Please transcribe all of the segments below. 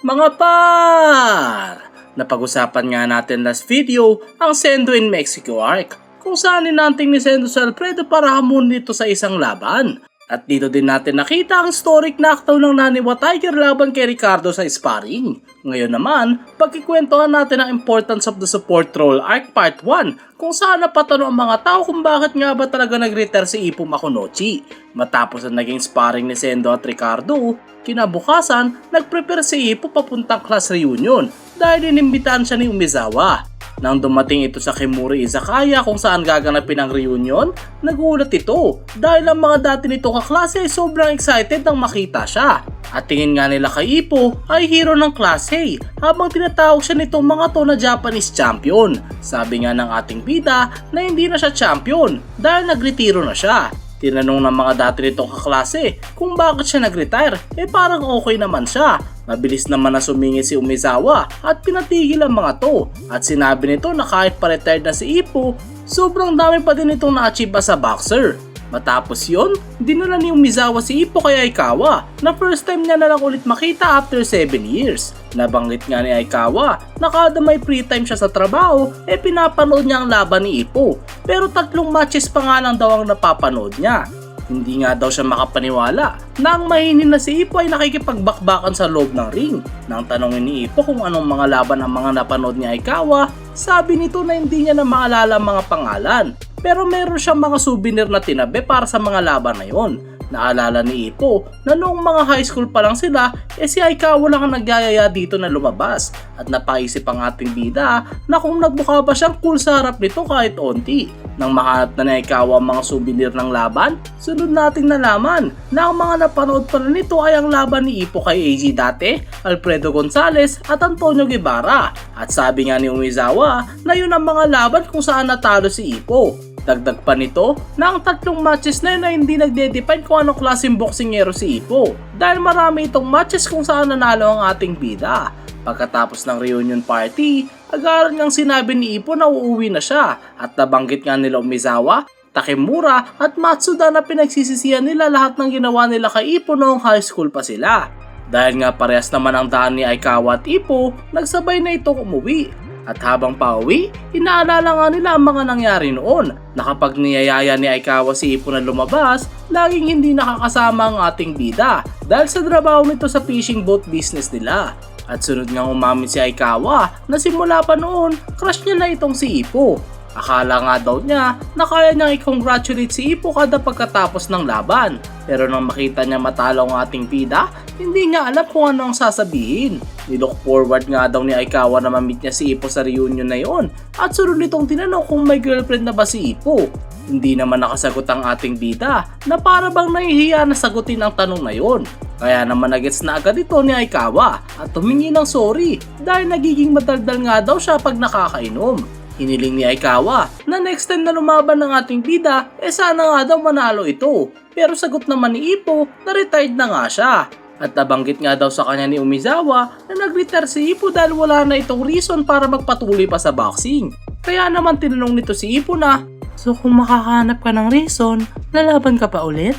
Mga par! Napag-usapan nga natin last video ang Sendo in Mexico arc kung saan ninanting ni Sendo si Alfredo para hamunin dito sa isang laban. At dito din natin nakita ang historic na aktaw ng Naniwa Tiger laban kay Ricardo sa sparring. Ngayon naman, pagkikwentuhan natin ang importance of the support role arc part 1 kung saan napatanong ang mga tao kung bakit nga ba talaga nag-retire si Ippo Makunochi. Matapos ang naging sparring ni Sendo at Ricardo, kinabukasan, nag-prepare si Ippo papuntang class reunion dahil inimbitaan siya ni Umezawa. Nang dumating ito sa Kimura Izakaya kung saan gaganapin ang reunion, nagulat ito dahil ang mga dati nito kaklase ay sobrang excited nang makita siya. At tingin nga nila kay Ippo ay hero ng klase habang tinatawag siya nitong mga to na Japanese champion. Sabi nga ng ating bida na hindi na siya champion dahil nagretiro na siya. Tinanong ng mga dati nitong kaklase kung bakit siya nag-retire, parang okay naman siya. Mabilis naman na sumingit si Umezawa at pinatigil ang mga to. At sinabi nito na kahit pa-retired na si Ippo, sobrang dami pa din itong na-achieve sa boxer. Matapos yon, dinala ni Umezawa si Ippo kay Aikawa na first time niya na lang ulit makita after 7 years. Nabanggit nga ni Aikawa na kada may free time siya sa trabaho, pinapanood niya ang laban ni Ippo. Pero 3 matches pa nga lang daw ang napapanood niya. Hindi nga daw siya makapaniwala na ang mahinin na si Ippo ay nakikipagbakbakan sa loob ng ring. Nang tanongin ni Ippo kung anong mga laban ang mga napanood ni Aikawa, sabi nito na hindi niya na maalala ang mga pangalan. Pero meron siyang mga souvenir na tinabi para sa mga laban na yon. Naalala ni Ippo na noong mga high school pa lang sila, si Aikawa lang ang nagyayaya dito na lumabas. At napaisip ang ating bida na kung nagbuka ba siyang cool sa harap nito kahit onti. Nang mahanap na ni Aikawa ang mga souvenir ng laban, sunod nating nalaman na ang mga napanood pa na nito ay ang laban ni Ippo kay AG dati, Alfredo Gonzalez at Antonio Guevara. At sabi nga ni Umezawa na yun ang mga laban kung saan natalo si Ippo. Dagdag pa nito na ang 3 matches na yun ay hindi nagde-define kung anong klaseng boksingero si Ippo dahil marami itong matches kung saan nanalo ang ating bida. Pagkatapos ng reunion party, agad ngang sinabi ni Ippo na uuwi na siya at nabanggit nga nila Umezawa, Takemura at Matsuda na pinagsisisihan nila lahat ng ginawa nila kay Ippo noong high school pa sila. Dahil nga parehas naman ang daan ni Aikawa at Ippo, nagsabay na itong umuwi. At habang pauwi, inaalala nga nila ang mga nangyari noon na kapag niyayaya ni Aikawa si Ippo na lumabas, laging hindi nakakasama ang ating bida dahil sa trabaho nito sa fishing boat business nila. At sunod nga umamin si Aikawa na simula pa noon, crush niya na itong si Ippo. Akala nga daw niya na kaya niyang i-congratulate si Ippo kada pagkatapos ng laban. Pero nang makita niya matalo ang ating bida, hindi niya alam kung ano ang sasabihin. Nilook forward nga daw ni Aikawa na ma-meet niya si Ippo sa reunion na yon at sunod nitong tinanong kung may girlfriend na ba si Ippo. Hindi naman nakasagot ang ating bida na para bang nahihiya na sagutin ang tanong na yon. Kaya naman nagets na agad ito ni Aikawa at humingi ng sorry dahil nagiging madaldal nga daw siya pag nakakainom. Hiniling ni Aikawa na next time na lumaban ng ating bida, sana nga daw manalo ito. Pero sagot naman ni Ippo na retired na nga siya. At nabanggit nga daw sa kanya ni Umezawa na nag-retire si Ippo dahil wala na itong reason para magpatuloy pa sa boxing. Kaya naman tinanong nito si Ippo na, so kung makakahanap ka ng reason, lalaban ka pa ulit?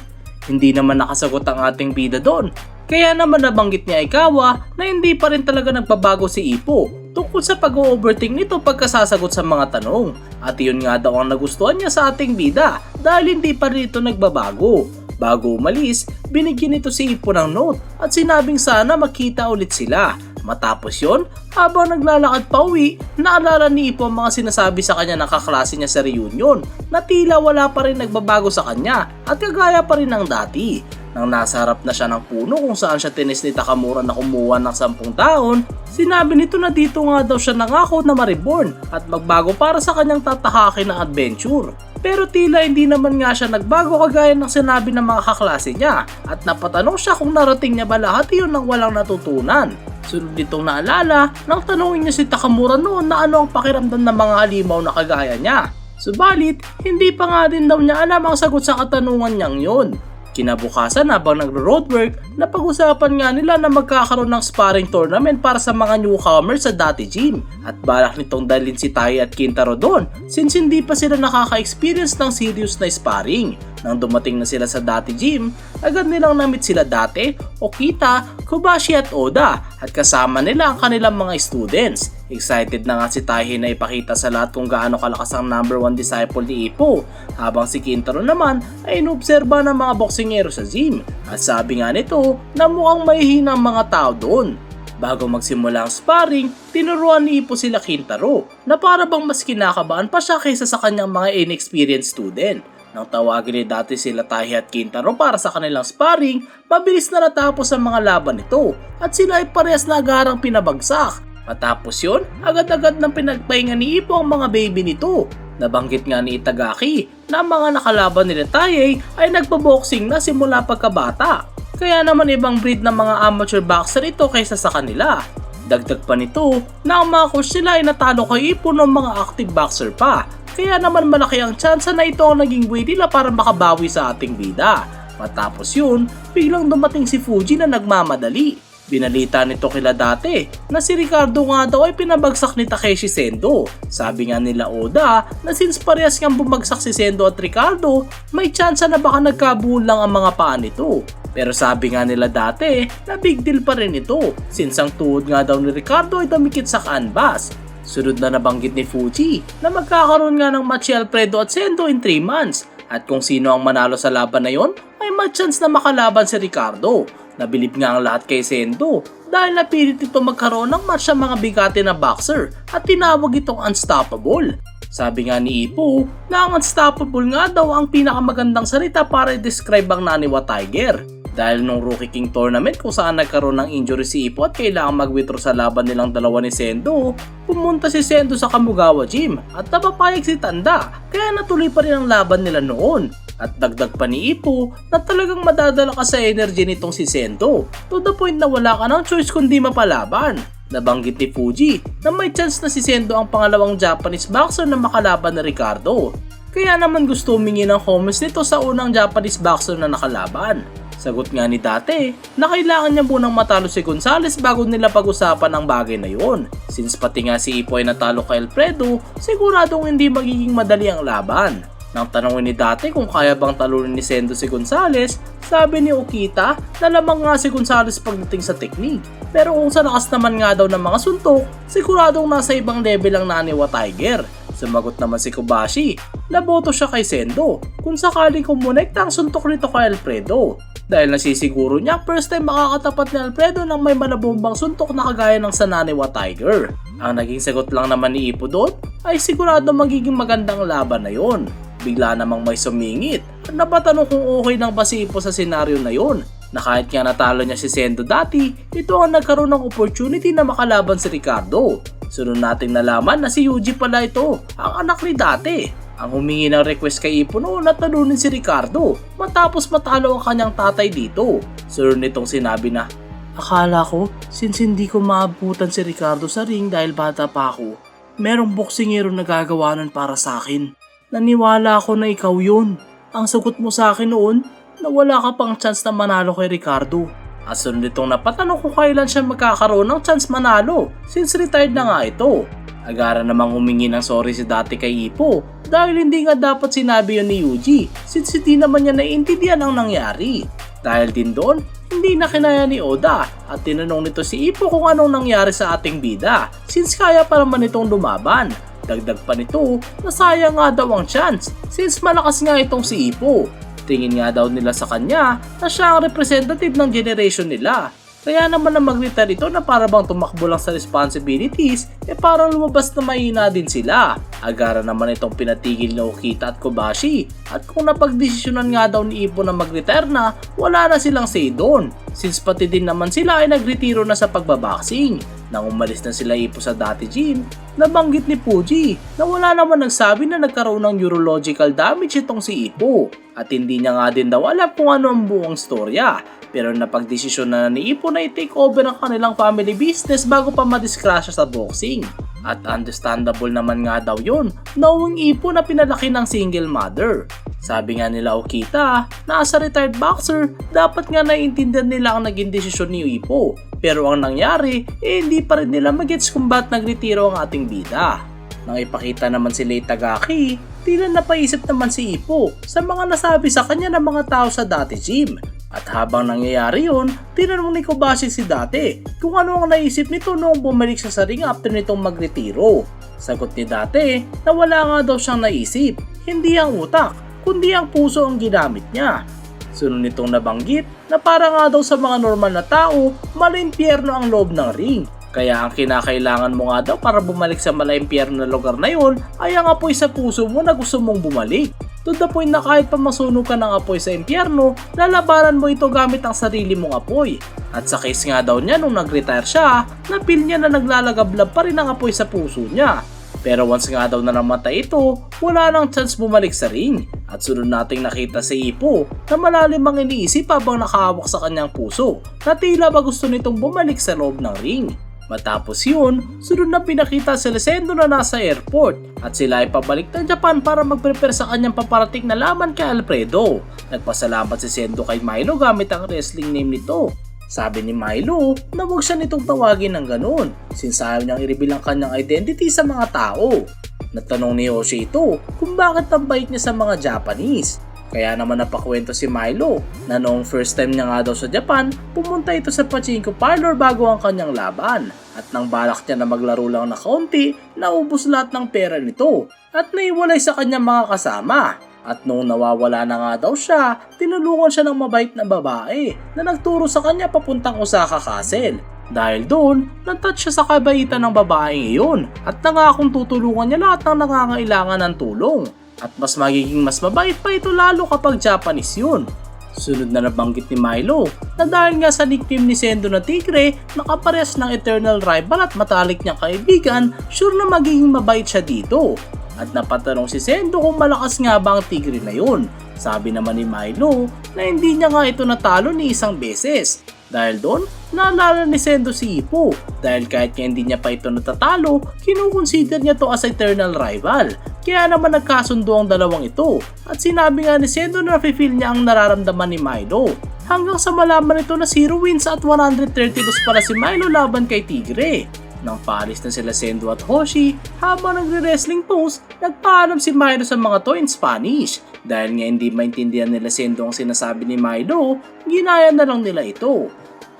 Hindi naman nakasagot ang ating bida doon. Kaya naman nabanggit ni Aikawa na hindi pa rin talaga nagbabago si Ippo tungkol sa pag-overthink nito pagkasasagot sa mga tanong. At yun nga daw ang nagustuhan niya sa ating bida dahil hindi pa rin ito nagbabago. Bago umalis, binigyan nito si Ippo ng note at sinabing sana magkita ulit sila. Matapos yon, habang naglalakad pa uwi, naalala ni Ippo ang mga sinasabi sa kanya ng kaklase niya sa reunion na tila wala pa rin nagbabago sa kanya at kagaya pa rin ng dati. Nang nasa harap na siya ng puno kung saan siya tinis ni Takamura na kumuha ng 10 taon, sinabi nito na dito nga daw siya nangako na ma-reborn at magbago para sa kanyang tatahakin ng adventure. Pero tila hindi naman nga siya nagbago kagaya ng sinabi ng mga kaklase niya at napatanong siya kung narating niya ba lahat iyon nang walang natutunan. Sunod nitong naalala nang tanongin niya si Takamura noon na ano ang pakiramdam ng mga halimaw na kagaya niya. Subalit, hindi pa nga din daw niya alam ang sagot sa katanungan niyang yun. Kinabukasan habang nagro-roadwork, napag-usapan nga nila na magkakaroon ng sparring tournament para sa mga newcomers sa dati gym at balak nitong dalhin si Tai at Kintaro doon since hindi pa sila nakaka-experience ng serious na sparring. Nang dumating na sila sa dati gym, agad nilang namit sila Date, Okita, Kobashi at Oda at kasama nila ang kanilang mga students. Excited na nga si Taihi na ipakita sa lahat kung gaano kalakas ang number 1 disciple ni Ippo, habang si Kintaro naman ay inobserba ng mga boksingero sa gym at sabi nga nito na mukhang mahihina ang mga tao doon. Bago magsimula ang sparring, tinuruan ni Ippo sila Kintaro na para bang mas kinakabahan pa siya kaysa sa kanyang mga inexperienced student. Nang tawagin ni Date sila Taihi at Kintaro para sa kanilang sparring, mabilis na natapos ang mga laban nito at sila ay parehas na agarang pinabagsak. Matapos yun, agad-agad nang pinagpahinga ni Ippo ang mga baby nito. Nabanggit nga ni Itagaki na ang mga nakalaban nila Taihi ay nagbaboxing na simula pagkabata. Kaya naman ibang breed ng mga amateur boxer ito kaysa sa kanila. Dagdag pa nito na ang mga coach nila ay natalo kay Ippo ng mga active boxer pa. Kaya naman malaki ang tsansa na ito ang naging way nila para makabawi sa ating bida. Matapos yun, biglang dumating si Fuji na nagmamadali. Binalita nito kila Date na si Ricardo nga daw ay pinabagsak ni Takeshi Sendo. Sabi nga nila Oda na since parehas ngang bumagsak si Sendo at Ricardo, may tsansa na baka nagkabuhol lang ang mga paa nito. Pero sabi nga nila Date na big deal pa rin ito since ang tuhod nga daw ni Ricardo ay dumikit sa canvas. Sunod na nabanggit ni Fuji na magkakaroon nga ng match si Alfredo at Sendo in 3 months at kung sino ang manalo sa laban na yon ay may chance na makalaban si Ricardo. Nabilib nga ang lahat kay Sendo dahil napilit ito magkaroon ng match sa mga bigati na boxer at tinawag itong unstoppable. Sabi nga ni Ippo na ang unstoppable nga daw ang pinakamagandang salita para i-describe ang Naniwa Tiger. Dahil nung Rookie King Tournament kung saan nagkaroon ng injury si Ippo at kailangang mag-withdraw sa laban nilang dalawa ni Sendo, pumunta si Sendo sa Kamugawa Gym at napapayag si Tanda kaya natuloy pa rin ang laban nila noon. At dagdag pa ni Ippo na talagang madadala ka sa energy nitong si Sendo to the point na wala ka ng choice kundi mapalaban. Nabanggit ni Fuji na may chance na si Sendo ang pangalawang Japanese boxer na makalaban na Ricardo. Kaya naman gusto humingi ng comments nito sa unang Japanese boxer na nakalaban. Sagot nga ni Date na kailangan niya munang matalo si Gonzales bago nila pag-usapan ang bagay na yon. Since pati nga si Ippo ay natalo kay Alfredo, siguradong hindi magiging madali ang laban. Nang tanongin ni Date kung kaya bang talunin ni Sendo si Gonzales, sabi ni Okita na lamang nga si Gonzales pagdating sa teknik. Pero kung sa lakas naman nga daw ng mga suntok, siguradong nasa ibang level ang Naniwa Tiger. Sumagot naman si Kobashi na boto siya kay Sendo kung sakaling kumonekta ang suntok nito kay Alfredo. Dahil nasisiguro niya first time makakatapat ni Alfredo ng may malabombang suntok na kagaya ng sa Naniwa Tiger. Ang naging sagot lang naman ni Ippo doon ay sigurado magiging magandang laban na yon. Bigla namang may sumingit at napatanong kung okay lang ba si Ippo sa senaryo na yon. Na kahit nga natalo niya si Sendo dati, ito ang nagkaroon ng opportunity na makalaban si Ricardo. Sunod nating nalaman na si Yuji pala ito, ang anak ni Date. Ang humingi ng request kay Ippo noon na talunin si Ricardo matapos matalo ang kanyang tatay dito. Sunod nitong sinabi na, akala ko since hindi ko maabutan si Ricardo sa ring dahil bata pa ako, merong boksingero na gagawa nun para sa akin. Naniwala ako na ikaw yun. Ang sagot mo sa akin noon na wala ka pang chance na manalo kay Ricardo. At sunod nitong napatanong kung kailan siya magkakaroon ng chance manalo since retired na nga ito. Agara namang humingi ng sorry si Date kay Ippo dahil hindi nga dapat sinabi yun ni Yuji since hindi naman niya naiintindihan ang nangyari. Dahil din doon, hindi na kinaya ni Oda at tinanong nito si Ippo kung anong nangyari sa ating bida since kaya pa naman itong lumaban. Dagdag pa nito na sayang nga daw ang chance since malakas nga itong si Ippo. Tingin nga daw nila sa kanya na siya ang representative ng generation nila. Kaya naman na mag-retire ito na para bang tumakbo lang sa responsibilities, parang lumabas na mahina din sila. Agara naman itong pinatigil ni Okita at Kobashi. At kung napagdesisyonan nga daw ni Ippo na mag-retire na, wala na silang say doon. Since pati din naman sila ay nagretiro na sa pagbaboxing. Nang umalis na sila Ippo sa dati gym, nabanggit ni Fuji na wala naman nagsabi na nagkaroon ng neurological damage itong si Ippo. At hindi niya nga din daw alam kung ano ang buong storya. Pero napagdesisyon na ni Ippo na i-take over ang kanilang family business bago pa madisgrasya sa boxing. At understandable naman nga daw yun, knowing Ippo na pinalaki ng single mother. Sabi nga nila Okita na as a retired boxer, dapat nga naiintindihan nila ang naging desisyon ni Ippo. Pero ang nangyari, hindi pa rin nila magets kung ba't nagretiro ang ating bida. Nang ipakita naman sila Itagaki tila napaisip naman si Ippo sa mga nasabi sa kanya ng mga tao sa dati gym. At habang nangyayari yun, tinanong ni Kobashi si Date kung ano ang naisip nito noong bumalik siya sa ring after nitong magretiro. Sagot ni Date na wala nga daw siyang naisip, hindi ang utak, kundi ang puso ang ginamit niya. Sunod nitong nabanggit na para nga daw sa mga normal na tao, malimpyerno ang loob ng ring. Kaya ang kinakailangan mo nga daw para bumalik sa malaimpyerno na lugar na yun ay ang apoy sa puso mo na gusto mong bumalik. To the point na kahit pa masunog ka ng apoy sa impyerno, lalabanan mo ito gamit ang sarili mong apoy. At sa case nga daw niya nung nag-retire siya, napil niya na naglalagablab pa rin ang apoy sa puso niya. Pero once nga daw na namatay ito, wala nang chance bumalik sa ring. At sunod nating nakita si Ippo na malalim ang iniisip habang nakahawak sa kanyang puso na tila ba gusto nitong bumalik sa loob ng ring. Matapos yun, sunod na pinakita si Lesendo na nasa airport at sila ay pabalik ng Japan para mag-prepare sa kanyang paparating na laban kay Alfredo. Nagpasalamat si Sendo kay Milo gamit ang wrestling name nito. Sabi ni Milo na huwag siya nitong tawagin ng ganun since ayaw niyang i-reveal ang kanyang identity sa mga tao. Natanong ni Hoshi ito kung bakit ang bait niya sa mga Japanese. Kaya naman napakwento si Milo na noong first time niya nga daw sa Japan, pumunta ito sa pachinko parlor bago ang kanyang laban. At nang balak niya na maglaro lang na kaunti, naubos lahat ng pera nito at naiwalay sa kanyang mga kasama. At noong nawawala na nga daw siya, tinulungan siya ng mabait na babae na nagturo sa kanya papuntang Osaka Castle. Dahil doon, nag-touch siya sa kabaitan ng babaeng iyon at nangakong tutulungan niya lahat ng nangangailangan ng tulong. At mas magiging mas mabait pa ito lalo kapag Japanese yun. Sunod na nabanggit ni Milo na dahil nga sa nickname ni Sendo na Tigre, nakapares ng eternal rival at matalik niyang kaibigan, sure na magiging mabait siya dito. At napatanong si Sendo kung malakas nga ba ang Tigre na yun. Sabi naman ni Milo na hindi niya nga ito natalo ni isang beses. Dahil doon, naalala ni Sendo si Ippo dahil kahit hindi niya pa ito natatalo, kinukonsider niya to as eternal rival. Kaya naman nagkasundo ang dalawang ito at sinabi nga ni Sendo na nafe-feel niya ang nararamdaman ni Milo. Hanggang sa malaman ito na 0 wins at 132 pala si Milo laban kay Tigre. Nang paalis na sila Sendo at Hoshi, habang nagre-wrestling pose, nagpaalam si Milo sa mga to in Spanish. Dahil nga hindi maintindihan nila Sendo ang sinasabi ni Milo, ginaya na lang nila ito.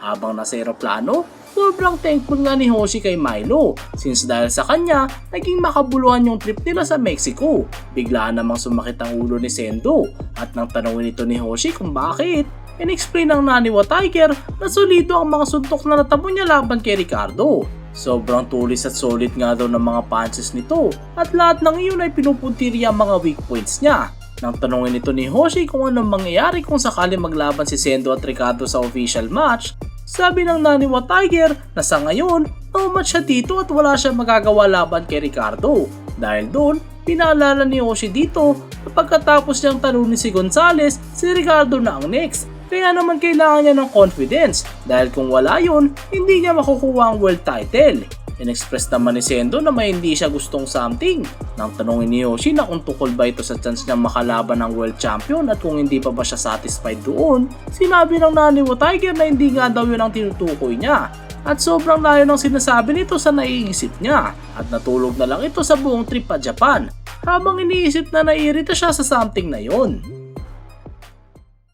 Habang nasa eroplano, sobrang thankful nga ni Hoshi kay Milo since dahil sa kanya, naging makabuluhan yung trip nila sa Mexico. Biglaan namang sumakit ang ulo ni Sendo at nang tanongin ito ni Hoshi kung bakit, in-explain ng Naniwa Tiger na solido ang mga suntok na natamo niya laban kay Ricardo. Sobrang tulis at solid nga daw ng mga punches nito at lahat ng iyon ay pinupuntirya ang mga weak points niya. Nang tanongin ito ni Hoshi kung anong mangyayari kung sakali maglaban si Sendo at Ricardo sa official match, sabi ng Naniwa Tiger na sa ngayon, no-match siya dito at wala siya magagawa laban kay Ricardo. Dahil doon, pinaalala ni Hoshi dito na pagkatapos niyang talunin si Gonzalez, si Ricardo na ang next. Kaya naman kailangan niya ng confidence dahil kung wala yun, hindi niya makukuha ang world title. In-express naman ni Sendo na may hindi siya gustong something. Nang tanongin ni Hoshi na kung tukol ba ito sa chance niyang makalaban ng world champion at kung hindi pa ba siya satisfied doon, sinabi ng Naniwa Tiger na hindi nga daw yun ang tinutukoy niya. At sobrang layo ng sinasabi nito sa naiisip niya at natulog na lang ito sa buong trip pa Japan habang iniisip na naiirita siya sa something na yon.